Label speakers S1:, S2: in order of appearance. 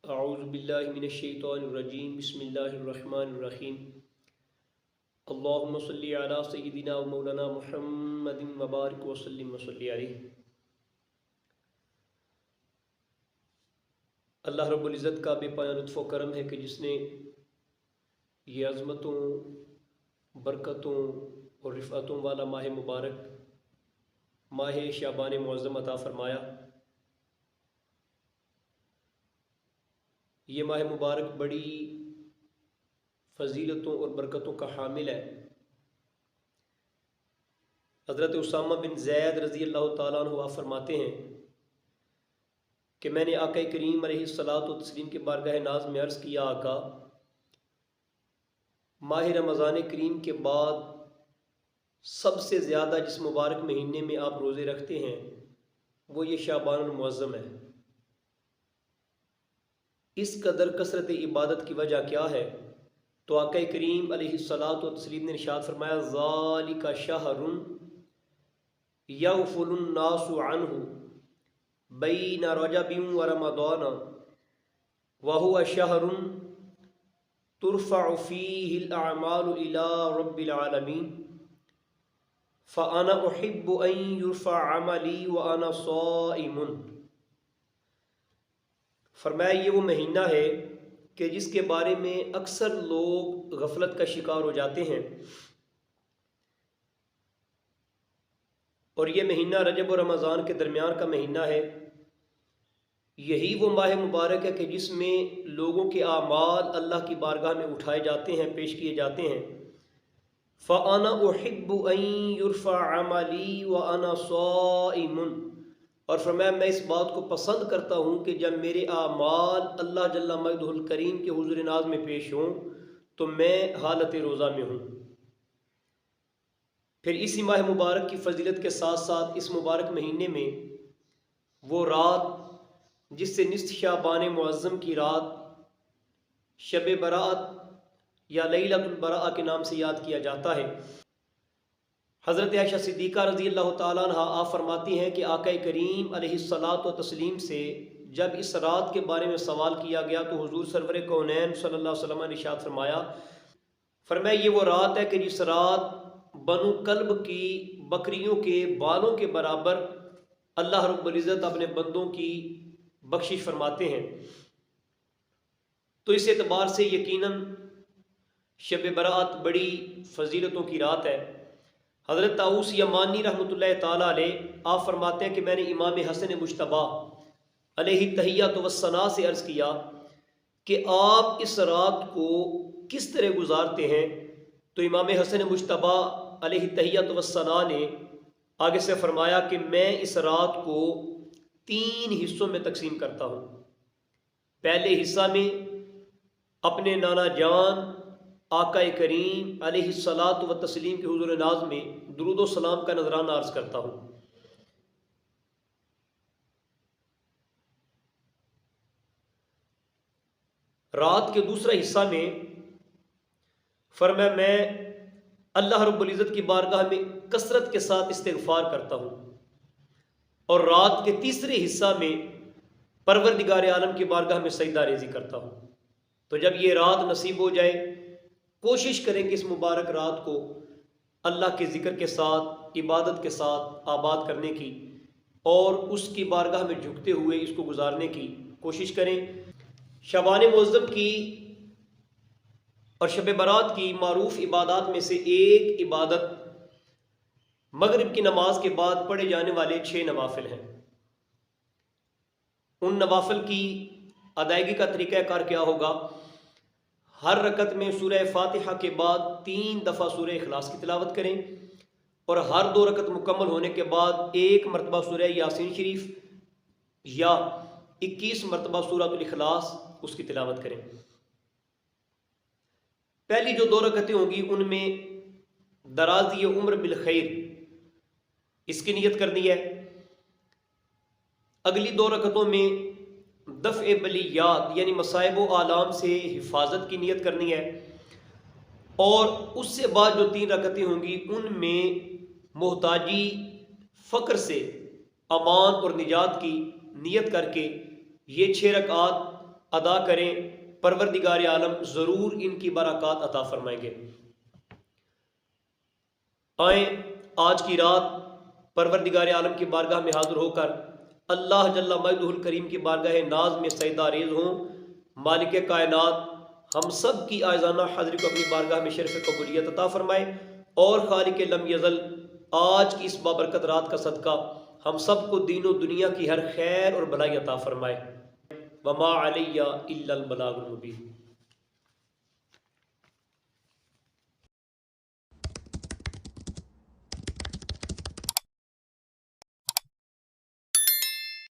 S1: اعوذ باللہ من الشیطان الرجیم بسم اللہ الرحمن الرحیم اللہم صلی علی سیدنا و مولانا محمد مبارک وسلم وصلی علیہ۔ اللہ رب العزت کا بے پایہ لطف و کرم ہے کہ جس نے یہ عظمتوں، برکتوں اور رفعتوں والا ماہ مبارک ماہ شعبان معظم عطا فرمایا۔ یہ ماہ مبارک بڑی فضیلتوں اور برکتوں کا حامل ہے۔ حضرت اسامہ بن زید رضی اللہ تعالیٰ عنہ فرماتے ہیں کہ میں نے آقا کریم علیہ الصلاۃ والتسلیم کے بارگاہ ناز میں عرض کیا، آقا، ماہ رمضان کریم کے بعد سب سے زیادہ جس مبارک مہینے میں آپ روزے رکھتے ہیں وہ یہ شعبان المعظم ہے، اس قدر کثرت عبادت کی وجہ کیا ہے؟ تو آقا کریم علیہ الصلاۃ والتسلیم نے ارشاد فرمایا، ذالک شہر یغفل الناس عنہ بین رجب و رمضان وہو شہر ترفع فیہ الاعمال الی رب العالمین فانا احب ان یرفع عملی وانا صائم۔ فرمایا یہ وہ مہینہ ہے کہ جس کے بارے میں اکثر لوگ غفلت کا شکار ہو جاتے ہیں، اور یہ مہینہ رجب و رمضان کے درمیان کا مہینہ ہے۔ یہی وہ ماہ مبارک ہے کہ جس میں لوگوں کے اعمال اللہ کی بارگاہ میں اٹھائے جاتے ہیں، پیش کیے جاتے ہیں۔ فَأَنَا أُحِبُّ أَن يُرْفَعَ عَمَلِي وَأَنَا صَائِمٌ، اور فرمایا میں اس بات کو پسند کرتا ہوں کہ جب میرے اعمال اللہ جل مجدہ الکریم کے حضور ناز میں پیش ہوں تو میں حالت روزہ میں ہوں۔ پھر اسی ماہ مبارک کی فضیلت کے ساتھ ساتھ اس مبارک مہینے میں وہ رات جس سے نصف شعبان معظم کی رات شب برات یا لیلۃ البراء کے نام سے یاد کیا جاتا ہے۔ حضرت عائشہ صدیقہ رضی اللہ تعالیٰ عنہ آپ فرماتی ہیں کہ آقا کریم علیہ الصلاۃ والتسلیم سے جب اس رات کے بارے میں سوال کیا گیا تو حضور سرور کونین صلی اللہ علیہ وسلم نے ارشاد فرمایا یہ وہ رات ہے کہ جس رات بنو کلب کی بکریوں کے بالوں کے برابر اللہ رب العزت اپنے بندوں کی بخشش فرماتے ہیں۔ تو اس اعتبار سے یقیناً شب برات بڑی فضیلتوں کی رات ہے۔ حضرت طاؤس یمانی رحمۃ اللہ تعالیٰ علیہ آپ فرماتے ہیں کہ میں نے امام حسن مجتبیٰ علیہ التحیۃ والثناء سے عرض کیا کہ آپ اس رات کو کس طرح گزارتے ہیں؟ تو امام حسن مجتبیٰ علیہ التحیۃ والثناء نے آگے سے فرمایا کہ میں اس رات کو 3 حصوں میں تقسیم کرتا ہوں۔ پہلے حصہ میں اپنے نانا جان آقا کریم علیہ الصلاۃ والتسلیم کے حضور ناز میں درود و سلام کا نذرانہ عرض کرتا ہوں۔ رات کے دوسرا حصہ میں فرمایا میں اللہ رب العزت کی بارگاہ میں کثرت کے ساتھ استغفار کرتا ہوں، اور رات کے تیسرے حصہ میں پروردگار عالم کی بارگاہ میں سجدہ ریزی کرتا ہوں۔ تو جب یہ رات نصیب ہو جائے کوشش کریں کہ اس مبارک رات کو اللہ کے ذکر کے ساتھ، عبادت کے ساتھ آباد کرنے کی اور اس کی بارگاہ میں جھکتے ہوئے اس کو گزارنے کی کوشش کریں۔ شعبان معظم کی اور شب برات کی معروف عبادات میں سے ایک عبادت مغرب کی نماز کے بعد پڑھے جانے والے 6 نوافل ہیں۔ ان نوافل کی ادائیگی کا طریقہ کار کیا ہوگا؟ ہر رکعت میں سورہ فاتحہ کے بعد 3 دفعہ سورہ اخلاص کی تلاوت کریں، اور ہر 2 رکعت مکمل ہونے کے بعد 1 مرتبہ سورہ یاسین شریف یا 21 مرتبہ سورۃ الاخلاص اس کی تلاوت کریں۔ پہلی جو 2 رکعتیں ہوں گی ان میں درازی عمر بالخیر اس کی نیت کرنی ہے۔ اگلی 2 رکعتوں میں دفع بلیات یعنی مصائب و آلام سے حفاظت کی نیت کرنی ہے، اور اس سے بعد جو 3 رکعتیں ہوں گی ان میں محتاجی، فقر سے امان اور نجات کی نیت کر کے یہ 6 رکعات ادا کریں، پروردگار عالم ضرور ان کی برکات عطا فرمائیں گے۔ آئیں آج کی رات پروردگار عالم کی بارگاہ میں حاضر ہو کر اللہ جل مجدہ الکریم کی بارگاہ ناز میں سجدہ ریز ہوں۔ مالک کائنات ہم سب کی آئزانہ حاضری کو اپنی بارگاہ میں شرف قبولیت عطا فرمائے، اور خالق لم یزل آج کی اس بابرکت رات کا صدقہ ہم سب کو دین و دنیا کی ہر خیر اور بھلائی عطا فرمائے۔ وما علی الا البلاغ المبین۔